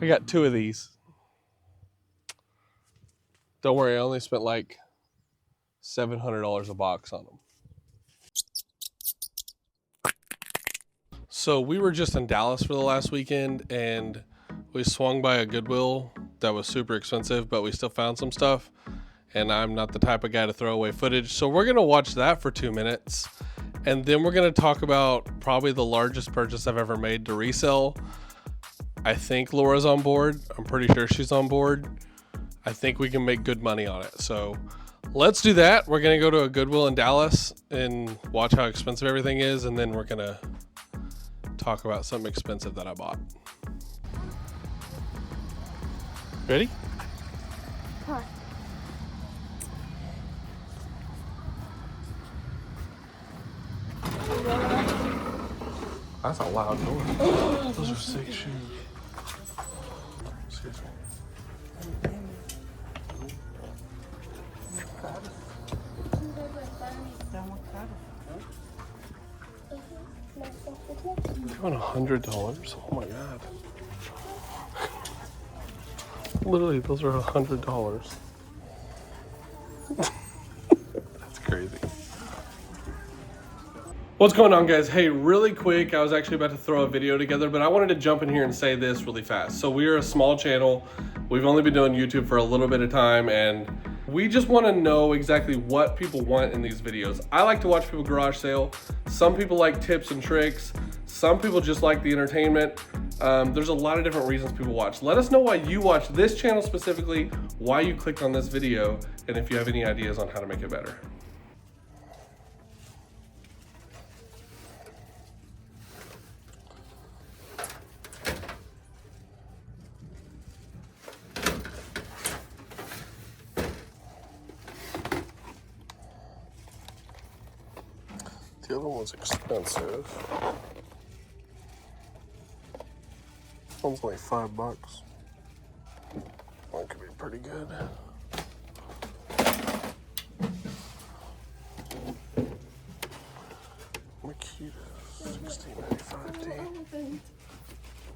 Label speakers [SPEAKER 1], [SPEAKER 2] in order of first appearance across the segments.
[SPEAKER 1] I got 2 of these. Don't worry, I only spent like $700 a box on them. So we were just in Dallas for the last weekend and we swung by a Goodwill that was super expensive, but we still found some stuff. And I'm not the type of guy to throw away footage. So we're gonna watch that for 2 minutes. And then we're gonna talk about probably the largest purchase I've ever made to resell. I think Laura's on board. I'm pretty sure she's on board. I think we can make good money on it. So let's do that. We're gonna go to a Goodwill in Dallas and watch how expensive everything is. And then we're gonna talk about something expensive that I bought. Ready?
[SPEAKER 2] Huh.
[SPEAKER 1] That's a loud door. Those are sick shoes. Excuse me. You want $100? Oh my god. Literally, those are $100. That's crazy. What's going on, guys? Hey, really quick, I was actually about to throw a video together, but I wanted to jump in here and say this really fast. So we are a small channel. We've only been doing YouTube for a little bit of time, and we just want to know exactly what people want in these videos. I like to watch people garage sale. Some people like tips and tricks. Some people just like the entertainment. There's a lot of different reasons people watch. Let us know why you watch this channel specifically, why you clicked on this video, and if you have any ideas on how to make it better. The other one's expensive. One's only $5. One could be pretty good. Makita, $16.95D.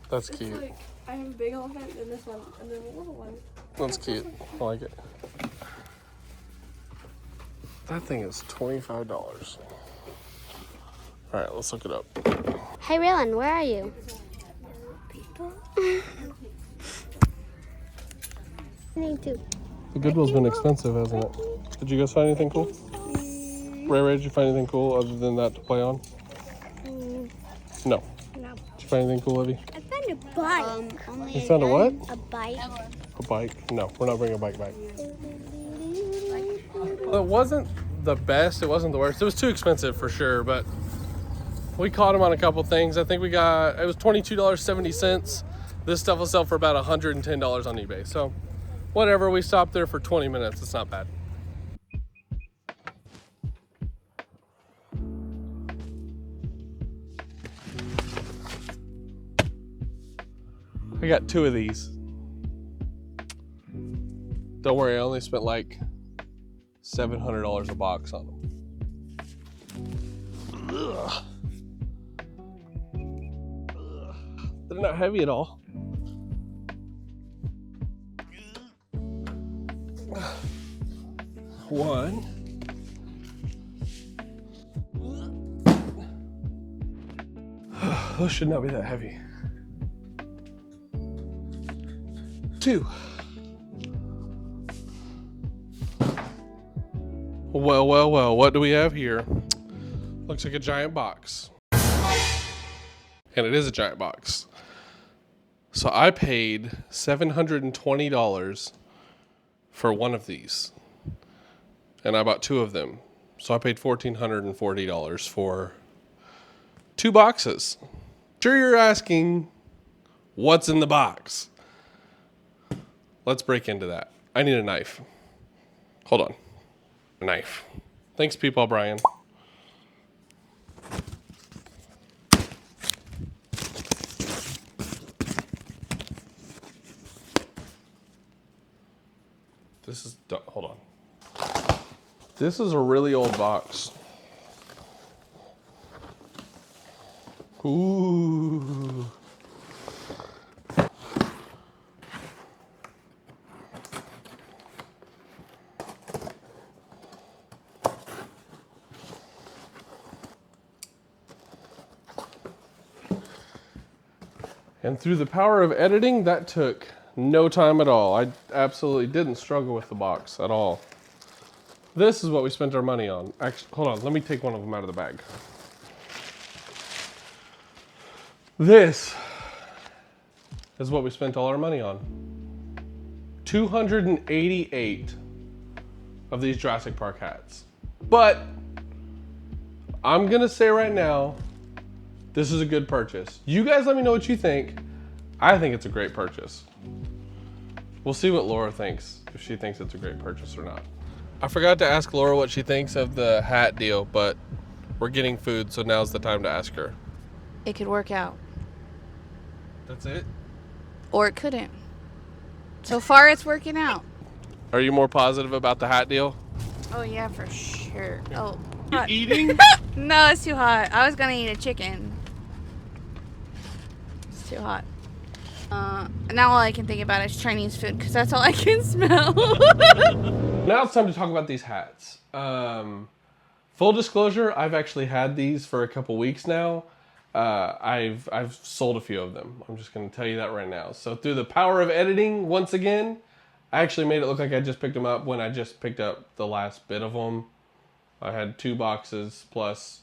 [SPEAKER 1] That's cute.
[SPEAKER 2] It's like, I have a big elephant and this one, and then a little one.
[SPEAKER 1] That's cute. I like it. That thing is $25. All right, let's look it up.
[SPEAKER 3] Hey, Rylan, where are you? Me too.
[SPEAKER 1] The Goodwill's been expensive, hasn't it? Did you guys find anything cool? Ray, did you find anything cool other than that to play on? No.
[SPEAKER 3] No.
[SPEAKER 1] Did you find anything cool, Evie?
[SPEAKER 3] I found a bike.
[SPEAKER 1] You found a what?
[SPEAKER 3] A bike.
[SPEAKER 1] A bike? No, we're not bringing a bike back. Well, it wasn't the best. It wasn't the worst. It was too expensive for sure, but we caught him on a couple things. I think we got, it was $22.70. This stuff will sell for about $110 on eBay. So whatever, we stopped there for 20 minutes. It's not bad. I got 2 of these. Don't worry, I only spent like $700 a box on them. Ugh. They're not heavy at all. One. Those should not be that heavy. 2. Well, well, well, what do we have here? Looks like a giant box. And it is a giant box. So I paid $720 for one of these. And I bought 2 of them. So I paid $1,440 for 2 boxes. Sure, you're asking, what's in the box? Let's break into that. I need a knife. Hold on. A knife. Thanks, Peepaw Brian. This is, hold on. This is a really old box. Ooh. And through the power of editing, that took no time at all. I absolutely didn't struggle with the box at all. This is what we spent our money on. Actually, hold on, let me take one of them out of the bag. This is what we spent all our money on. 288 of these Jurassic Park hats. But I'm gonna say right now, this is a good purchase. You guys let me know what you think. I think it's a great purchase. We'll see what Laura thinks, if she thinks it's a great purchase or not. I forgot to ask Laura what she thinks of the hat deal, but we're getting food, so now's the time to ask her.
[SPEAKER 4] It could work out.
[SPEAKER 1] That's it?
[SPEAKER 4] Or it couldn't. So far, it's working out.
[SPEAKER 1] Are you more positive about the hat deal?
[SPEAKER 4] Oh, yeah, for sure. Oh,
[SPEAKER 1] You
[SPEAKER 4] hot.
[SPEAKER 1] eating?
[SPEAKER 4] No, it's too hot. I was going to eat a chicken. It's too hot. Now all I can think about is Chinese food because that's all I can smell.
[SPEAKER 1] Now it's time to talk about these hats. Full disclosure, I've actually had these for a couple weeks now. I've sold a few of them. I'm just going to tell you that right now. So through the power of editing, once again, I actually made it look like I just picked them up when I just picked up the last bit of them. I had 2 boxes plus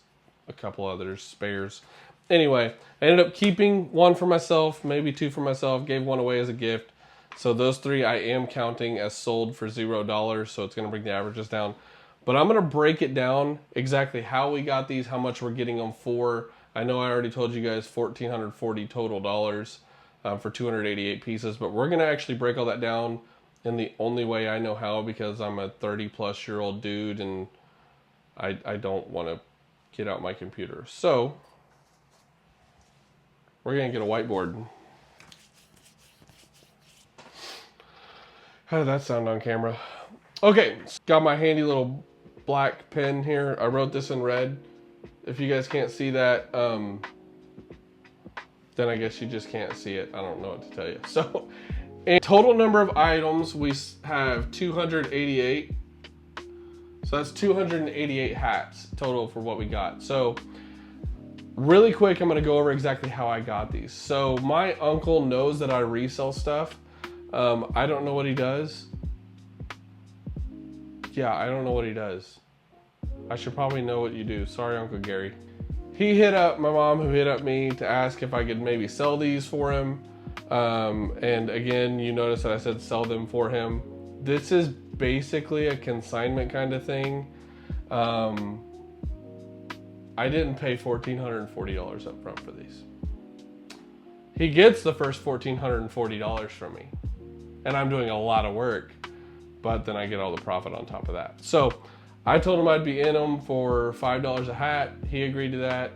[SPEAKER 1] a couple others, spares. Anyway, I ended up keeping 1 for myself, maybe 2 for myself, gave 1 away as a gift. So those 3 I am counting as sold for $0, so it's going to bring the averages down. But I'm going to break it down exactly how we got these, how much we're getting them for. I know I already told you guys $1,440 total dollars for 288 pieces, but we're going to actually break all that down in the only way I know how, because I'm a 30-plus-year-old dude and I don't want to get out my computer. So we're going to get a whiteboard. How did that sound on camera? Okay, got my handy little black pen here. I wrote this in red. If you guys can't see that, then I guess you just can't see it. I don't know what to tell you. So, in total number of items, we have 288. So that's 288 hats total for what we got. So, really quick, I'm gonna go over exactly how I got these. So, my uncle knows that I resell stuff. I don't know what he does. Yeah, I don't know what he does. I should probably know what you do. Sorry, Uncle Gary. He hit up my mom, who hit up me to ask if I could maybe sell these for him. And again, you notice that I said sell them for him. This is basically a consignment kind of thing. I didn't pay $1,440 up front for these. He gets the first $1,440 from me. And I'm doing a lot of work, but then I get all the profit on top of that. So I told him I'd be in them for $5 a hat. He agreed to that.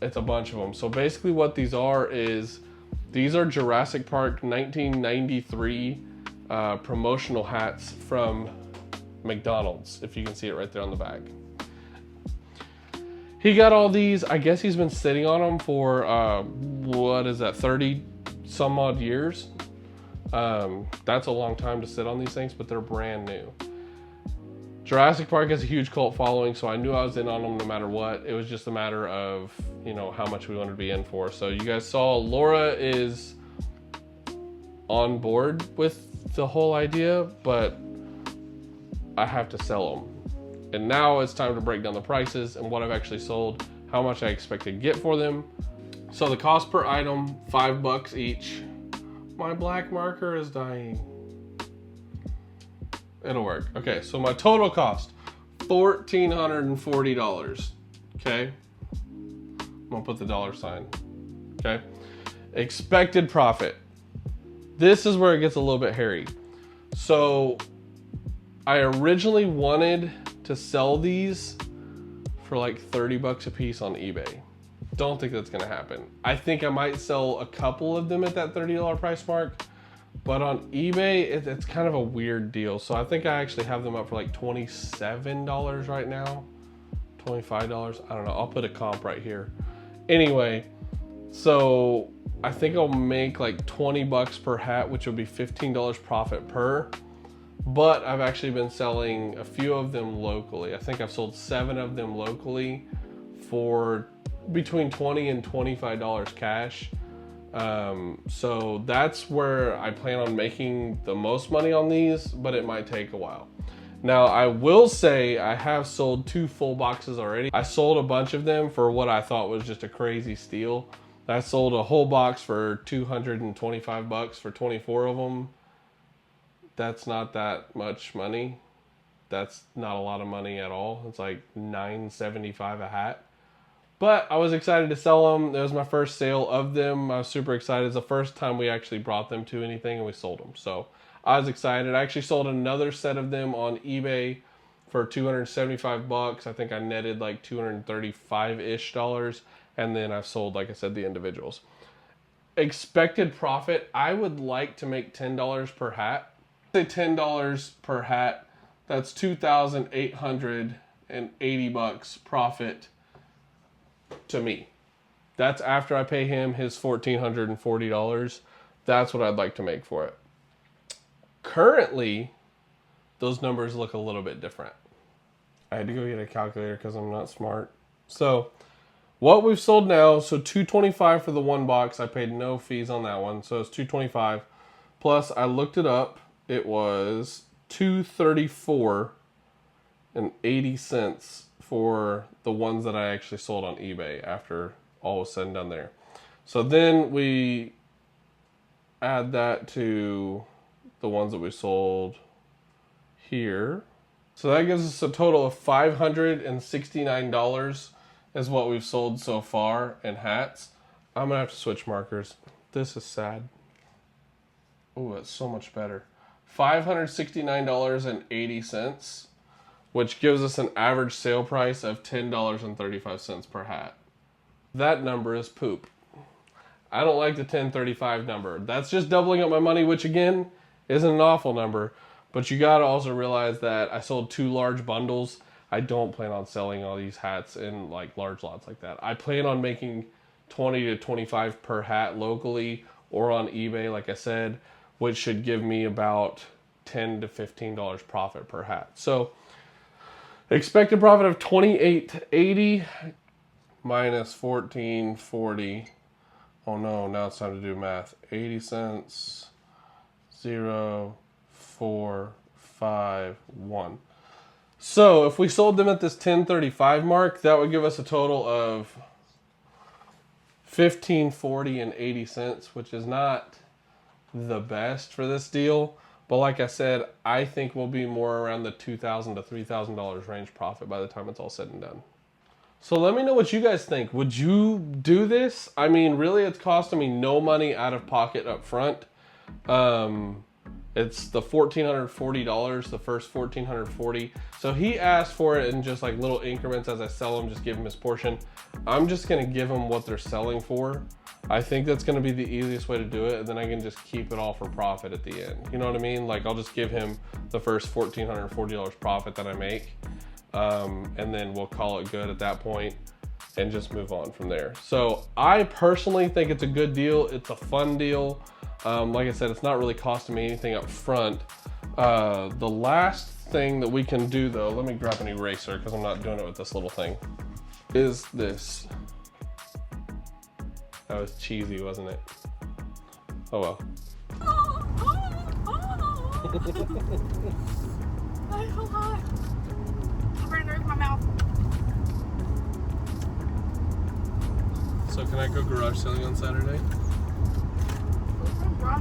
[SPEAKER 1] It's a bunch of them. So basically what these are is, these are Jurassic Park 1993 promotional hats from McDonald's, if you can see it right there on the bag. He got all these. I guess he's been sitting on them for, what is that, 30 some odd years? That's a long time to sit on these things, but they're brand new. Jurassic Park has a huge cult following, so I knew I was in on them no matter what. It was just a matter of, you know, how much we wanted to be in for. So you guys saw Laura is on board with the whole idea, but I have to sell them. And now it's time to break down the prices and what I've actually sold, how much I expect to get for them. So the cost per item, $5 each. My black marker is dying. It'll work. Okay, so my total cost, $1,440. Okay? I'm gonna put the dollar sign. Okay? Expected profit. This is where it gets a little bit hairy. So I originally wanted to sell these for like $30 a piece on eBay. Don't think that's gonna happen. I think I might sell a couple of them at that $30 price mark, but on eBay, it's kind of a weird deal. So I think I actually have them up for like $27 right now, $25, I don't know. I'll put a comp right here. Anyway, so I think I'll make like $20 per hat, which would be $15 profit per. But I've actually been selling a few of them locally. I think I've sold 7 of them locally for between $20 and $25 cash. So that's where I plan on making the most money on these, but it might take a while. Now, I will say I have sold 2 full boxes already. I sold a bunch of them for what I thought was just a crazy steal. I sold a whole box for $225 for 24 of them. That's not that much money. That's not a lot of money at all. It's like $9.75 a hat. But I was excited to sell them. It was my first sale of them. I was super excited. It's the first time we actually brought them to anything and we sold them. So I was excited. I actually sold another set of them on eBay for $275. I think I netted like $235-ish. And then I've sold, like I said, the individuals. Expected profit, I would like to make $10 per hat. Say $10 per hat. That's $2,880 profit to me. That's after I pay him his $1,440. That's what I'd like to make for it. Currently, those numbers look a little bit different. I had to go get a calculator because I'm not smart. So what we've sold now, so $225 for the one box. I paid no fees on that one, so it's $225. Plus, I looked it up. It was $234.80 for the ones that I actually sold on eBay after all was said and done there. So then we add that to the ones that we sold here. So that gives us a total of $569 is what we've sold so far in hats. I'm gonna have to switch markers. This is sad. Oh, it's so much better. $569.80, which gives us an average sale price of $10.35 per hat. That number is poop. I don't like the $10.35 number. That's just doubling up my money, which again, isn't an awful number. But you gotta also realize that I sold 2 large bundles. I don't plan on selling all these hats in like large lots like that. I plan on making 20 to 25 per hat locally or on eBay, like I said, which should give me about $10 to $15 profit per hat. So expected profit of $28.80 minus $14.40. Oh no, now it's time to do math. 80 cents, 0, 4, 5, 1. So if we sold them at this $10.35 mark, that would give us a total of $15.40.80, which is not the best for this deal. But like I said, I think we'll be more around the $2,000 to $3,000 range profit by the time it's all said and done. So let me know what you guys think. Would you do this? I mean, really, it's costing me no money out of pocket up front. It's the $1,440, the first $1,440. So he asked for it in just like little increments as I sell them, just give him his portion. I'm just gonna give him what they're selling for. I think that's gonna be the easiest way to do it, and then I can just keep it all for profit at the end. You know what I mean? Like I'll just give him the first $1,440 profit that I make, and then we'll call it good at that point and just move on from there. So I personally think it's a good deal. It's a fun deal. Like I said, it's not really costing me anything up front. The last thing that we can do though, let me grab an eraser because I'm not doing it with this little thing, is this. That was cheesy, wasn't it? Oh well.
[SPEAKER 4] That's so hot. I'm burning the roof of my mouth.
[SPEAKER 1] So can I go garage selling on Saturday?
[SPEAKER 4] Bro.